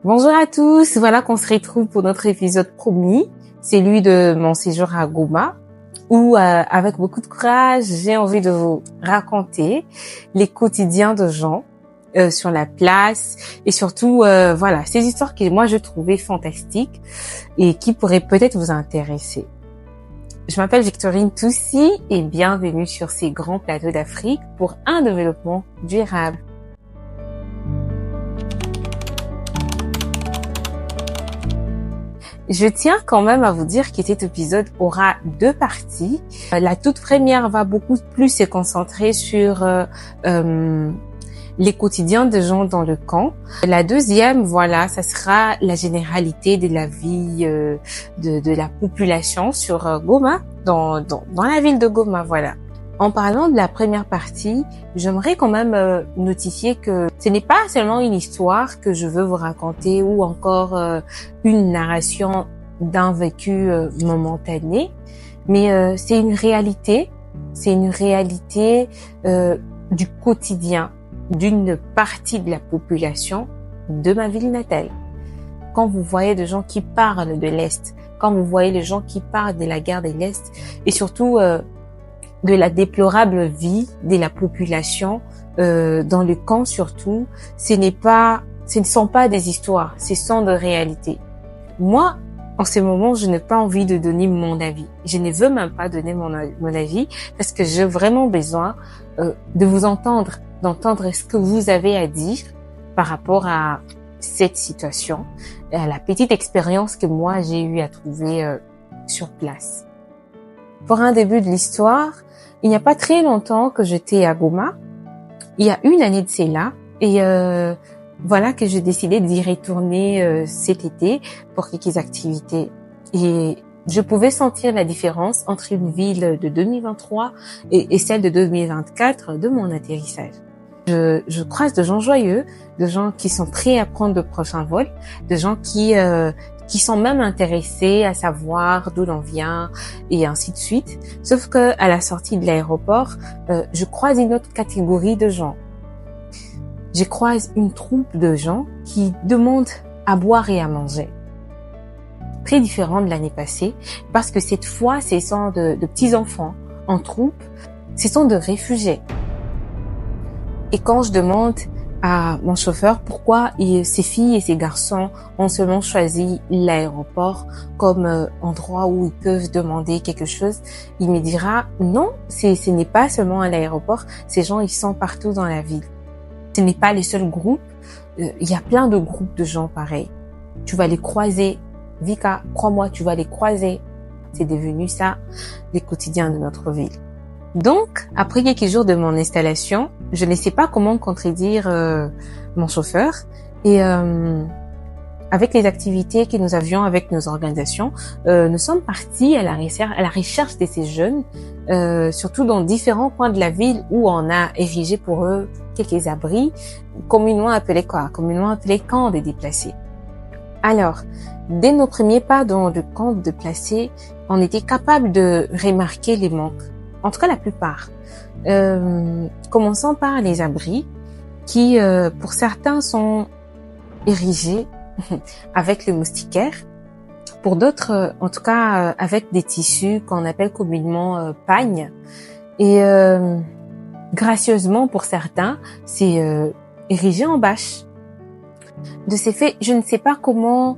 Bonjour à tous, voilà qu'on se retrouve pour notre épisode promis, celui de mon séjour à Goma, où avec beaucoup de courage, j'ai envie de vous raconter les quotidiens de gens sur la place et surtout voilà ces histoires que moi je trouvais fantastiques et qui pourraient peut-être vous intéresser. Je m'appelle Victorine Toussi et bienvenue sur ces grands plateaux d'Afrique pour un développement durable. Je tiens quand même à vous dire que cet épisode aura deux parties. La toute première va beaucoup plus se concentrer sur les quotidiens des gens dans le camp. La deuxième, voilà, ça sera la généralité de la vie de la population sur Goma, dans la ville de Goma, voilà. En parlant de la première partie, j'aimerais quand même notifier que ce n'est pas seulement une histoire que je veux vous raconter ou encore une narration d'un vécu momentané, mais c'est une réalité du quotidien d'une partie de la population de ma ville natale. Quand vous voyez des gens qui parlent de l'Est, quand vous voyez les gens qui parlent de la guerre de l'Est et surtout de la déplorable vie de la population dans le camp surtout, ce ne sont pas des histoires, ce sont des réalités. Moi, en ce moment, je n'ai pas envie de donner mon avis. Je ne veux même pas donner mon avis parce que j'ai vraiment besoin de vous entendre, d'entendre ce que vous avez à dire par rapport à cette situation, à la petite expérience que moi j'ai eu à trouver sur place. Pour un début de l'histoire, il n'y a pas très longtemps que j'étais à Goma. Il y a une année de cela. Et voilà que j'ai décidé d'y retourner cet été pour quelques activités. Et je pouvais sentir la différence entre une ville de 2023 et celle de 2024 de mon atterrissage. Je croise de gens joyeux, de gens qui sont prêts à prendre de prochains vols, de gens qui sont même intéressés à savoir d'où l'on vient et ainsi de suite. Sauf que à la sortie de l'aéroport, je croise une autre catégorie de gens. Je croise une troupe de gens qui demandent à boire et à manger. Très différent de l'année passée, parce que cette fois, ce sont de petits enfants en troupe, ce sont de réfugiés. Et quand je demande à mon chauffeur pourquoi ces filles et ces garçons ont seulement choisi l'aéroport comme endroit où ils peuvent demander quelque chose, il me dira non, ce n'est pas seulement à l'aéroport, ces gens ils sont partout dans la ville. Ce n'est pas les seuls groupes, il y a plein de groupes de gens pareils. Tu vas les croiser, Vika, crois-moi, tu vas les croiser. C'est devenu ça, les quotidiens de notre ville. Donc, après quelques jours de mon installation, je ne sais pas comment contredire mon chauffeur et avec les activités que nous avions avec nos organisations, nous sommes partis à la recherche de ces jeunes, surtout dans différents coins de la ville où on a érigé pour eux quelques abris, communément appelés camps de déplacés. Alors, dès nos premiers pas dans le camp de déplacés, on était capable de remarquer les manques. En tout cas, la plupart. Commençons par les abris qui, pour certains, sont érigés avec le moustiquaire. Pour d'autres, en tout cas, avec des tissus qu'on appelle communément pagnes. Et gracieusement, pour certains, c'est érigé en bâche. De ces faits, je ne sais pas comment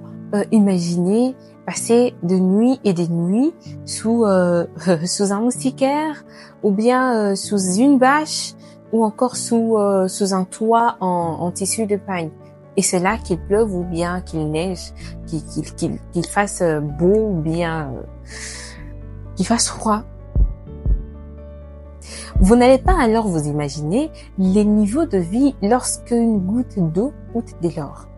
imaginer passer de nuit et des nuits sous un moustiquaire ou bien sous une bâche ou encore sous un toit en tissu de pagne. Et c'est là qu'il pleuve ou bien qu'il neige, qu'il fasse beau ou bien qu'il fasse froid. Vous n'allez pas alors vous imaginer les niveaux de vie lorsque une goutte d'eau coûte de l'or.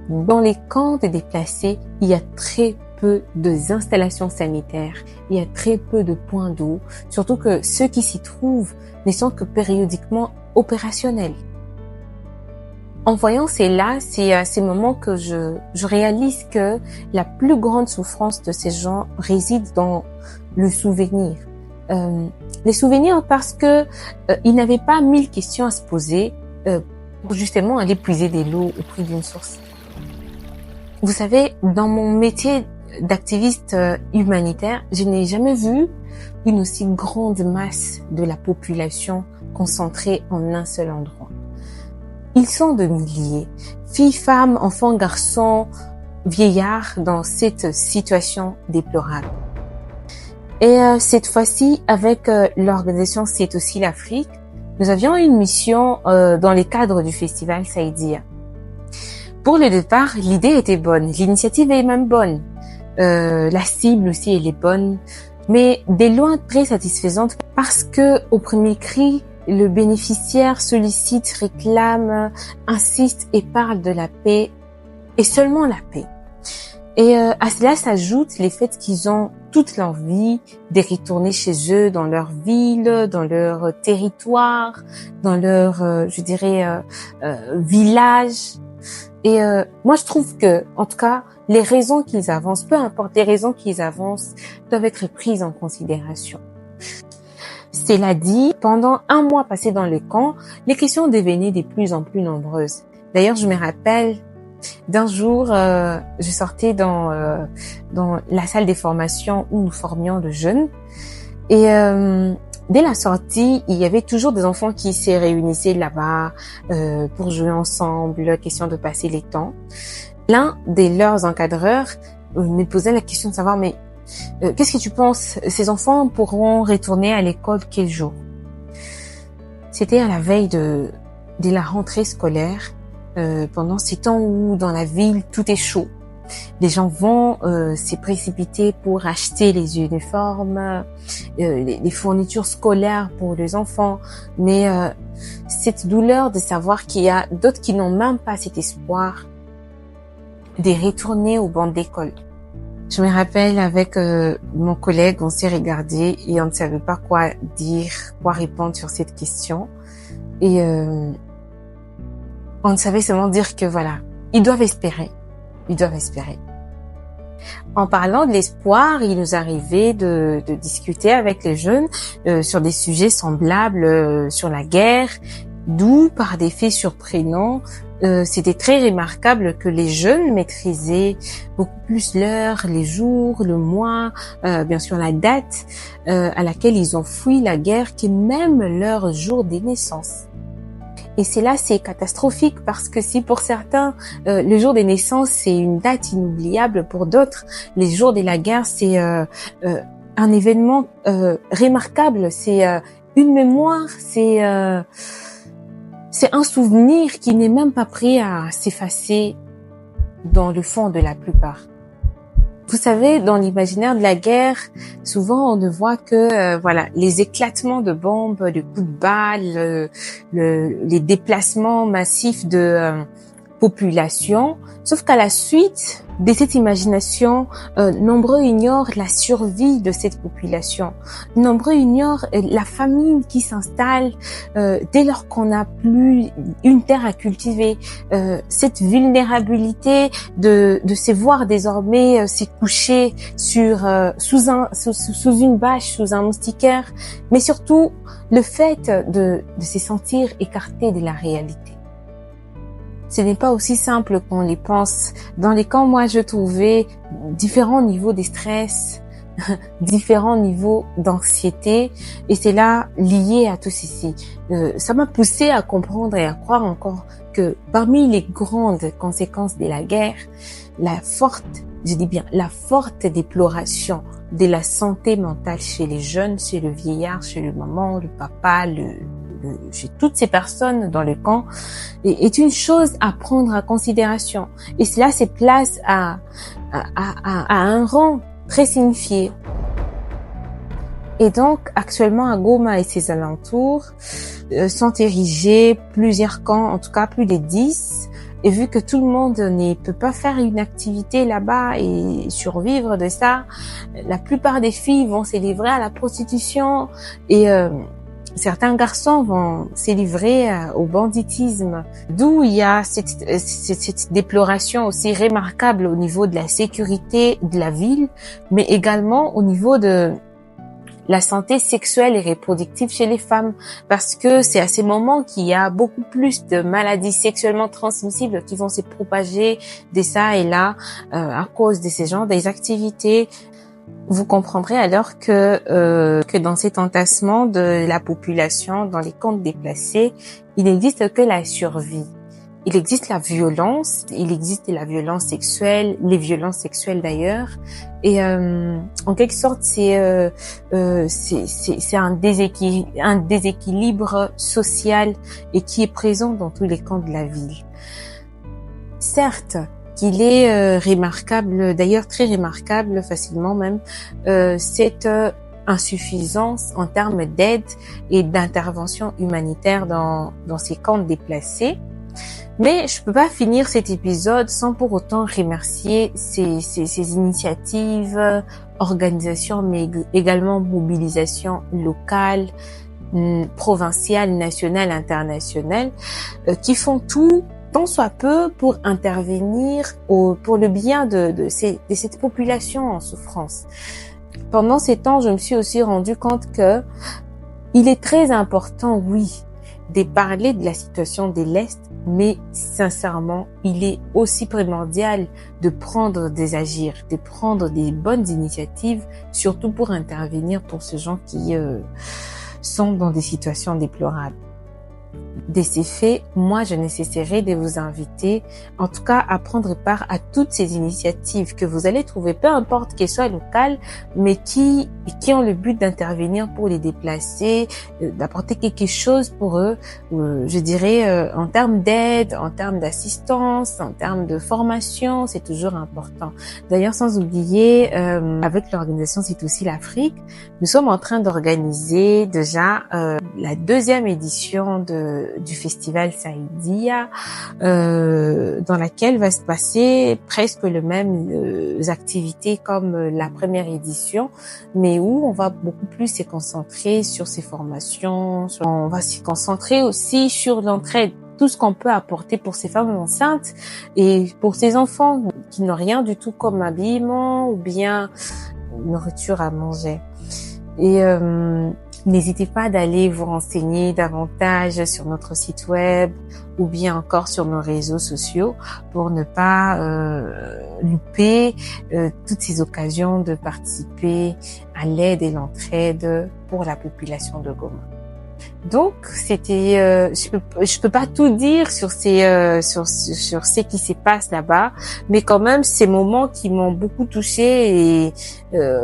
Dans les camps de déplacés, il y a très peu d'installations sanitaires, il y a très peu de points d'eau, surtout que ceux qui s'y trouvent ne sont que périodiquement opérationnels. En voyant c'est à ces moments que je réalise que la plus grande souffrance de ces gens réside dans le souvenir. Les souvenirs parce que ils n'avaient pas 1000 questions à se poser pour justement aller puiser de l'eau au prix d'une source. Vous savez, dans mon métier d'activiste humanitaire, je n'ai jamais vu une aussi grande masse de la population concentrée en un seul endroit. Ils sont de milliers, filles, femmes, enfants, garçons, vieillards, dans cette situation déplorable. Et cette fois-ci, avec l'organisation C'est aussi l'Afrique, nous avions une mission dans les cadres du festival Saïdia. Pour le départ, l'idée était bonne, l'initiative est même bonne, la cible aussi elle est bonne, mais des loin très satisfaisante parce que au premier cri, le bénéficiaire sollicite, réclame, insiste et parle de la paix et seulement la paix. Et à cela s'ajoute les faits qu'ils ont toute leur vie de retourner chez eux, dans leur ville, dans leur territoire, dans leur, village. Et moi, je trouve que, en tout cas, les raisons qu'ils avancent, peu importe les raisons qu'ils avancent, doivent être prises en considération. Cela dit, pendant un mois passé dans le camp, les questions devenaient de plus en plus nombreuses. D'ailleurs, je me rappelle d'un jour, je sortais dans la salle des formations où nous formions de jeunes. Et dès la sortie, il y avait toujours des enfants qui se réunissaient là-bas pour jouer ensemble, question de passer les temps. L'un de leurs encadreurs me posait la question de savoir, mais qu'est-ce que tu penses, ces enfants pourront retourner à l'école quel jour? C'était à la veille de la rentrée scolaire, pendant ces temps où dans la ville tout est chaud. Les gens vont se précipiter pour acheter les uniformes, les fournitures scolaires pour les enfants. Mais cette douleur de savoir qu'il y a d'autres qui n'ont même pas cet espoir de retourner au banc d'école. Je me rappelle avec mon collègue, on s'est regardé et on ne savait pas quoi dire, quoi répondre sur cette question. Et on ne savait seulement dire que voilà, ils doivent espérer. Ils doivent espérer. En parlant de l'espoir, il nous arrivait de discuter avec les jeunes sur des sujets semblables, sur la guerre, d'où, par des faits surprenants, c'était très remarquable que les jeunes maîtrisaient beaucoup plus l'heure, les jours, le mois, bien sûr la date à laquelle ils ont fui la guerre, que même leur jour de naissance. Et c'est là, c'est catastrophique parce que si pour certains, le jour des naissances, c'est une date inoubliable, pour d'autres, les jours de la guerre, c'est un événement remarquable, c'est une mémoire, c'est un souvenir qui n'est même pas prêt à s'effacer dans le fond de la plupart. Vous savez, dans l'imaginaire de la guerre, souvent on ne voit que les éclatements de bombes, les coups de balles, les déplacements massifs de population. Sauf qu'à la suite de cette imagination, nombreux ignorent la survie de cette population. Nombreux ignorent la famine qui s'installe dès lors qu'on n'a plus une terre à cultiver. Cette vulnérabilité de se voir désormais se coucher sous une bâche, sous un moustiquaire, mais surtout le fait de se sentir écarté de la réalité. Ce n'est pas aussi simple qu'on les pense. Dans les camps, moi, je trouvais différents niveaux de stress, différents niveaux d'anxiété, et c'est là lié à tout ceci. Ça m'a poussé à comprendre et à croire encore que parmi les grandes conséquences de la guerre, la forte déploration de la santé mentale chez les jeunes, chez le vieillard, chez le maman, le papa, chez toutes ces personnes dans le camp, est une chose à prendre en considération. Et cela se place à un rang très signifié. Et donc, actuellement, à Goma et ses alentours, sont érigés plusieurs camps, en tout cas plus de 10. Et vu que tout le monde ne peut pas faire une activité là-bas et survivre de ça, la plupart des filles vont se livrer à la prostitution et certains garçons vont se livrer au banditisme. D'où il y a cette déploration aussi remarquable au niveau de la sécurité de la ville, mais également au niveau de la santé sexuelle et reproductive chez les femmes, parce que c'est à ces moments qu'il y a beaucoup plus de maladies sexuellement transmissibles qui vont se propager de ça et là à cause de ces genres des activités. Vous comprendrez alors que dans cet entassement de la population, dans les camps déplacés, il n'existe que la survie. Il existe la violence, il existe la violence sexuelle, les violences sexuelles d'ailleurs, et en quelque sorte c'est un déséquilibre social et qui est présent dans tous les camps de la ville. Certes, qu'il est remarquable, d'ailleurs très remarquable facilement même, cette insuffisance en termes d'aide et d'intervention humanitaire dans ces camps déplacés. Mais je peux pas finir cet épisode sans pour autant remercier ces initiatives, organisations, mais également mobilisations locales, provinciales, nationales, internationales, qui font tout, tant soit peu, pour intervenir pour le bien de cette population en souffrance. Pendant ces temps, je me suis aussi rendu compte que il est très important, oui, de parler de la situation de l'Est, mais sincèrement, il est aussi primordial de prendre des agirs, de prendre des bonnes initiatives, surtout pour intervenir pour ces gens qui sont dans des situations déplorables. De ces faits, moi, je ne cesserai de vous inviter, en tout cas, à prendre part à toutes ces initiatives que vous allez trouver, peu importe qu'elles soient locales, mais qui ont le but d'intervenir pour les déplacer, d'apporter quelque chose pour eux, je dirais, en termes d'aide, en termes d'assistance, en termes de formation, c'est toujours important. D'ailleurs, sans oublier, avec l'organisation C'est aussi l'Afrique, nous sommes en train d'organiser déjà la 2e édition du festival Saïdia, dans laquelle va se passer presque les mêmes activités comme la première édition, mais où on va beaucoup plus se concentrer sur ces formations, on va se concentrer aussi sur l'entraide, tout ce qu'on peut apporter pour ces femmes enceintes et pour ces enfants qui n'ont rien du tout comme habillement ou bien nourriture à manger. Et n'hésitez pas d'aller vous renseigner davantage sur notre site web ou bien encore sur nos réseaux sociaux pour ne pas louper toutes ces occasions de participer à l'aide et l'entraide pour la population de Goma. Donc, c'était, je peux pas tout dire sur sur ce qui se passe là-bas, mais quand même, ces moments qui m'ont beaucoup touchée et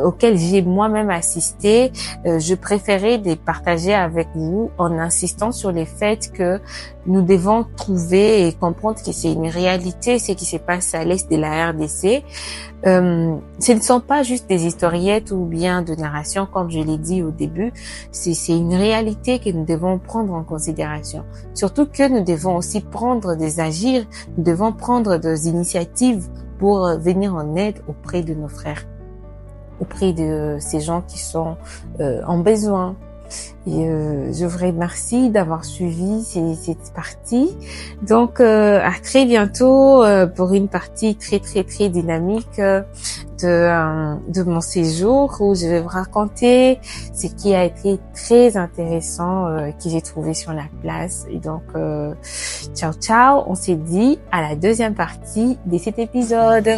auxquels j'ai moi-même assisté, je préférais les partager avec vous en insistant sur les faits que nous devons trouver et comprendre que c'est une réalité, ce qui se passe à l'est de la RDC. Ce ne sont pas juste des historiettes ou bien de narration, comme je l'ai dit au début. C'est une réalité que nous devons prendre en considération. Surtout que nous devons aussi prendre des agirs, nous devons prendre des initiatives pour venir en aide auprès de nos frères, auprès de ces gens qui sont en besoin. Et je vous remercie d'avoir suivi cette partie. Donc à très bientôt pour une partie très très très dynamique de mon séjour où je vais vous raconter ce qui a été très intéressant que j'ai trouvé sur la place. Et donc ciao ciao, on s'est dit à la 2e partie de cet épisode.